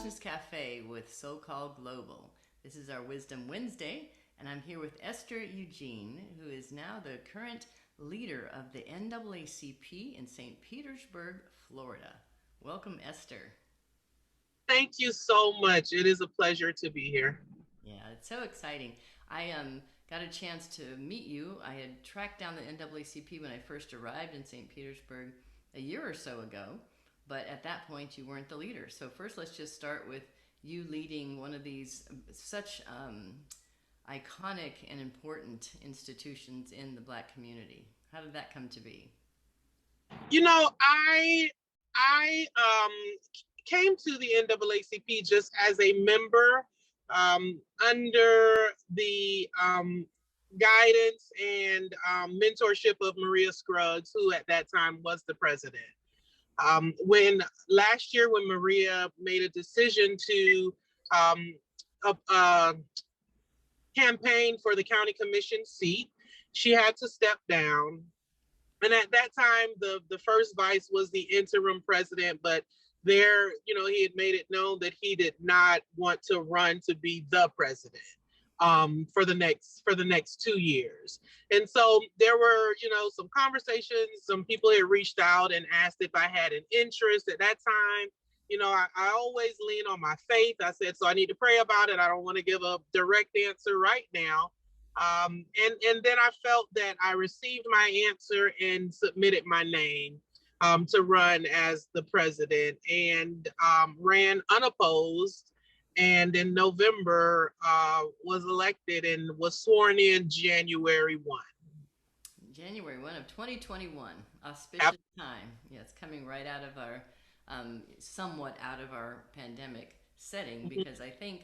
Consciousness Café with SoulCall Global. This is our Wisdom Wednesday, and I'm here with Esther Eugene, who is now the current leader of the NAACP in St. Petersburg, Florida. Welcome, Esther. Thank you so much. It is a pleasure to be here. Yeah, it's so exciting. I got a chance to meet you. I had tracked down the NAACP when I first arrived in St. Petersburg a year or so ago, but at that point you weren't the leader. So first, let's just start with you leading one of these such iconic and important institutions in the Black community. How did that come to be? You know, I came to the NAACP just as a member under the guidance and mentorship of Maria Scruggs, who at that time was the president. When last year, when Maria made a decision to um, campaign for the county commission seat, she had to step down. And at that time, the first vice was the interim president, but there, he had made it known that he did not want to run to be the president for the next 2 years. And so there were, some conversations. Some people had reached out and asked if I had an interest at that time. I always lean on my faith. I said, so I need to pray about it. I don't want to give a direct answer right now. And then I felt that I received my answer and submitted my name to run as the president, and ran unopposed. And in November, was elected and was sworn in January 1. January 1 of 2021, auspicious time. Yes, coming right out of our, somewhat out of our pandemic setting, because I think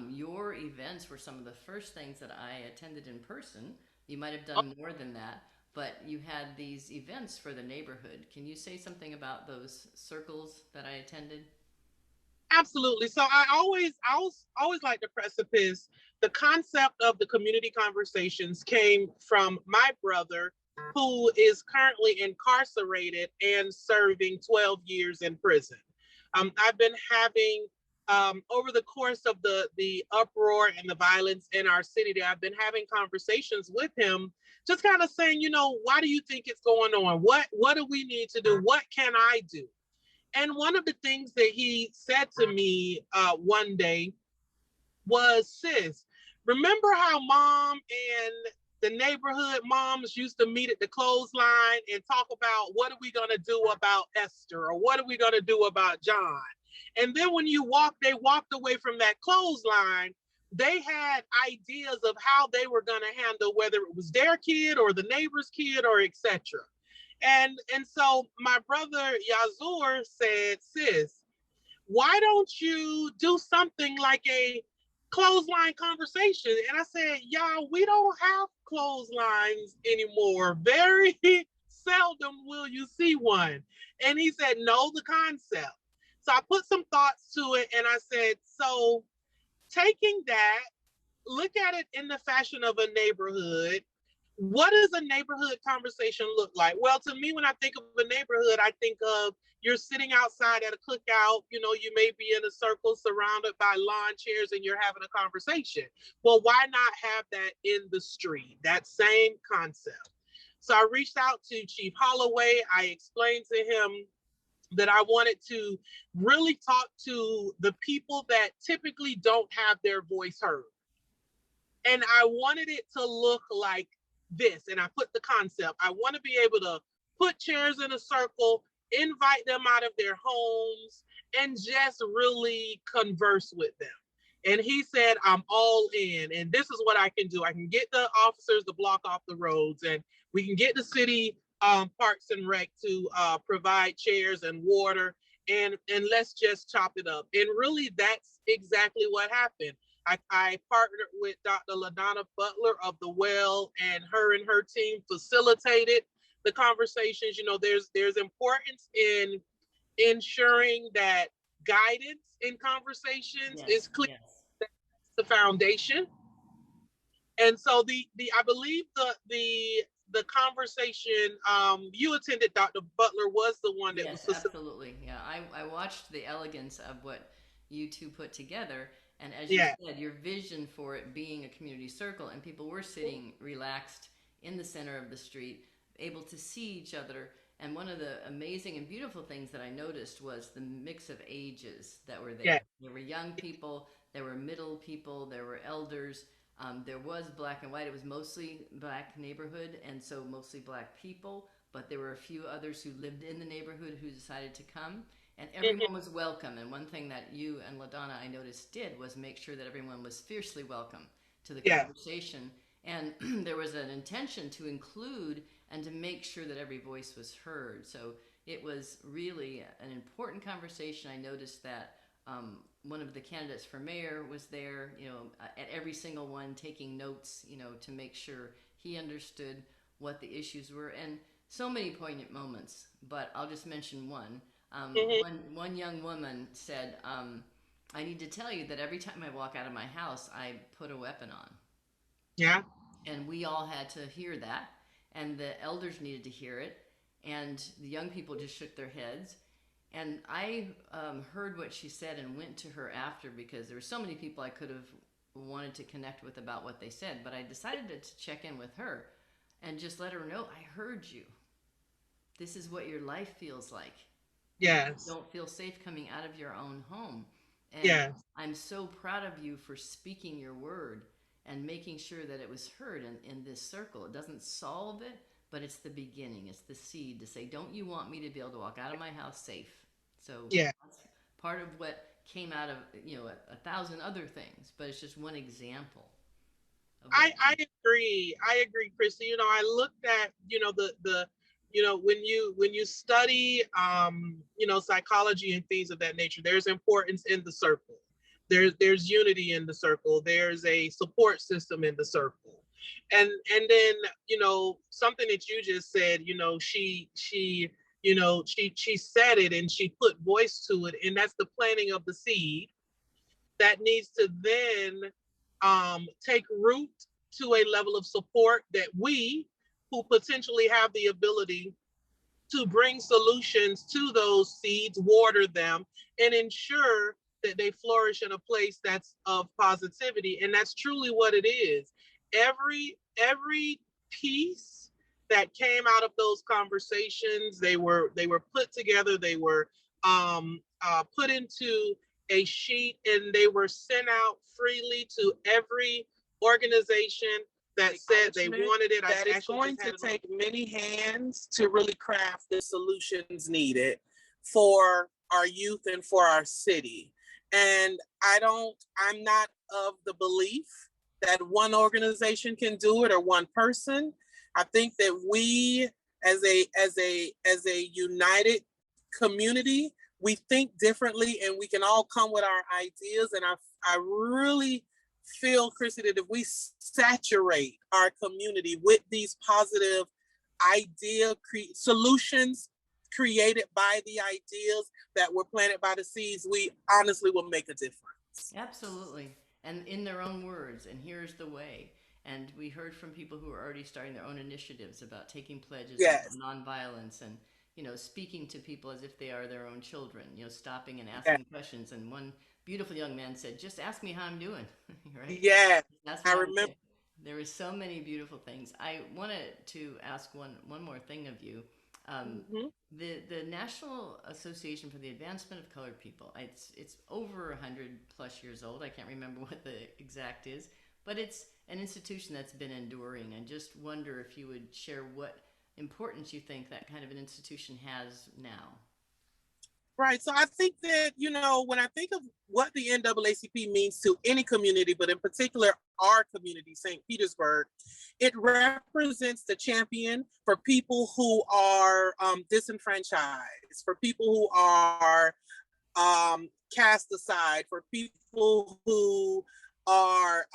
your events were some of the first things that I attended in person. You might have done more than that, but you had these events for the neighborhood. Can you say something about those circles that I attended? Absolutely. So I always like to precipice the concept of the community conversations came from my brother, who is currently incarcerated and serving 12 years in prison. I've been having over the course of the uproar and the violence in our city, I've been having conversations with him, just kind of saying, why do you think it's going on? What do we need to do? What can I do? And one of the things that he said to me one day was, sis, remember how mom and the neighborhood moms used to meet at the clothesline and talk about what are we going to do about Esther, or what are we going to do about John? And then when they walked away from that clothesline, they had ideas of how they were going to handle whether it was their kid or the neighbor's kid or etc. And so my brother Yazur said, sis, why don't you do something like a clothesline conversation? And I said, y'all, we don't have clotheslines anymore. Very seldom will you see one. And he said, know the concept. So I put some thoughts to it, and I said, so taking that, look at it in the fashion of a neighborhood. What does a neighborhood conversation look like? Well, to me, when I think of a neighborhood, I think of you're sitting outside at a cookout, you may be in a circle surrounded by lawn chairs and you're having a conversation. Well, why not have that in the street? That same concept. So I reached out to Chief Holloway. I explained to him that I wanted to really talk to the people that typically don't have their voice heard. And I wanted it to look like this. And I put the concept. I want to be able to put chairs in a circle, invite them out of their homes, and just really converse with them. And he said, I'm all in. And this is what I can do. I can get the officers to block off the roads, and we can get the city Parks and Rec to provide chairs and water. And let's just chop it up. And really, that's exactly what happened. I partnered with Dr. LaDonna Butler of the Well, and her team facilitated the conversations. There's importance in ensuring that guidance in conversations Yes, is clear. yes. That's the foundation. And so the I believe the conversation you attended, Dr. Butler, was the one that was Yes, facilitated. absolutely. Yeah, I watched the elegance of what you two put together. And as you Yeah. said, your vision for it being a community circle, and people were sitting relaxed in the center of the street, able to see each other. And one of the amazing and beautiful things that I noticed was the mix of ages that were Yeah. there. There were young people, there were middle people, there were elders. There was black and white. It was mostly black neighborhood, and so mostly black people. But there were a few others who lived in the neighborhood who decided to come, and Mhm. everyone was welcome. And one thing that you and LaDonna, I noticed, did was make sure that everyone was fiercely welcome to the Yeah. conversation. And there was an intention to include and to make sure that every voice was heard. So it was really an important conversation. I noticed that one of the candidates for mayor was there, at every single one, taking notes, to make sure he understood what the issues were. And so many poignant moments, but I'll just mention one. Mhm. One young woman said, "I need to tell you that every time I walk out of my house, I put a weapon on." Yeah. And we all had to hear that, and the elders needed to hear it, and the young people just shook their heads. And I heard what she said and went to her after, because there were so many people I could have wanted to connect with about what they said, but I decided to check in with her and just let her know, I heard you. This is what your life feels like. You Yes. don't feel safe coming out of your own home. And Yes. I'm so proud of you for speaking your word and making sure that it was heard in this circle. It doesn't solve it, but it's the beginning. It's the seed to say, don't you want me to be able to walk out of my house safe? So Yeah. that's part of what came out of, a thousand other things, but it's just one example of what. I agree. I agree, Christy. I looked at, when you study psychology and things of that nature, there's importance in the circle. There's unity in the circle. There's a support system in the circle. And then, something that you just said, she said it and she put voice to it, and that's the planting of the seed that needs to then take root to a level of support that we, who potentially have the ability to bring solutions to those seeds, water them, and ensure that they flourish in a place that's of positivity. And that's truly what it is. Every piece that came out of those conversations, they were put together, they were put into a sheet, and they were sent out freely to every organization that said they wanted it. That it's going to take many hands to really craft the solutions needed for our youth and for our city. And I'm not of the belief that one organization can do it or one person. I think that we, as a united community, we think differently, and we can all come with our ideas. And I really feel, Chrissy, that if we saturate our community with these positive solutions created by the ideas that were planted by the seeds, we honestly will make a difference. Absolutely. And in their own words, and here's the way. And we heard from people who are already starting their own initiatives about taking pledges Yes. about nonviolence, and, speaking to people as if they are their own children, stopping and Yes. asking questions. And one beautiful young man said, just ask me how I'm doing, right? Yes. Ask me I how I'm remember. doing. There were so many beautiful things. I wanted to ask one more thing of you. Um, Mm-hmm. the National Association for the Advancement of Colored People. It's over 100+ years old. I can't remember what the exact is, but it's an institution that's been enduring. I just wonder if you would share what importance you think that kind of an institution has now. Right. So I think that, when I think of what the NAACP means to any community, but in particular our community, St. Petersburg, it represents the champion for people who are disenfranchised, for people who are cast aside, for people who are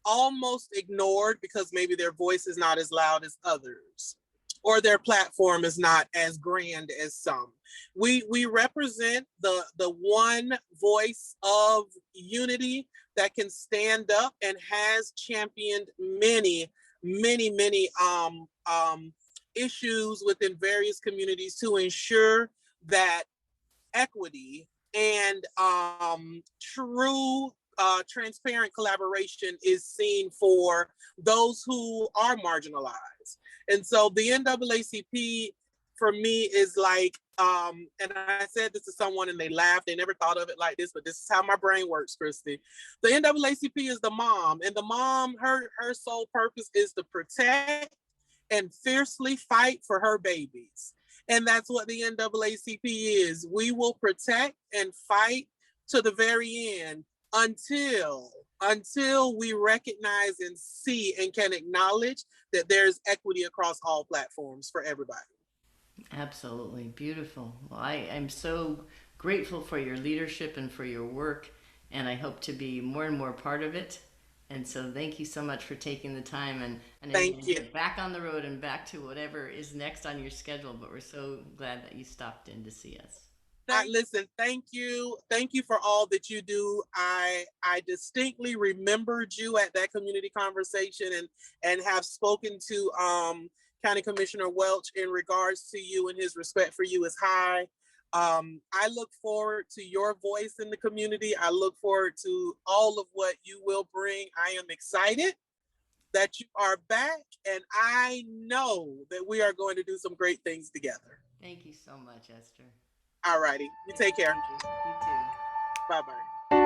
almost ignored because maybe their voice is not as loud as others, or their platform is not as grand as some. We represent the one voice of unity that can stand up and has championed many issues within various communities to ensure that equity and true transparent collaboration is seen for those who are marginalized. And so the NAACP for me is like, and I said this to someone and they laughed. They never thought of it like this, but this is how my brain works, Christy. The NAACP is the mom, and the mom, her sole purpose is to protect and fiercely fight for her babies. And that's what the NAACP is. We will protect and fight to the very end until we recognize and see and can acknowledge that there's equity across all platforms for everybody. Absolutely. Beautiful. Well, I'm so grateful for your leadership and for your work, and I hope to be more and more part of it. And so thank you so much for taking the time and Thank again, you. get back on the road and back to whatever is next on your schedule. But we're so glad that you stopped in to see us. Listen, thank you. Thank you for all that you do. I distinctly remembered you at that community conversation and have spoken to County Commissioner Welch in regards to you, and his respect for you is high. I look forward to your voice in the community. I look forward to all of what you will bring. I am excited that you are back, and I know that we are going to do some great things together. Thank you so much, Esther. All righty. You take care. You too. Bye-bye.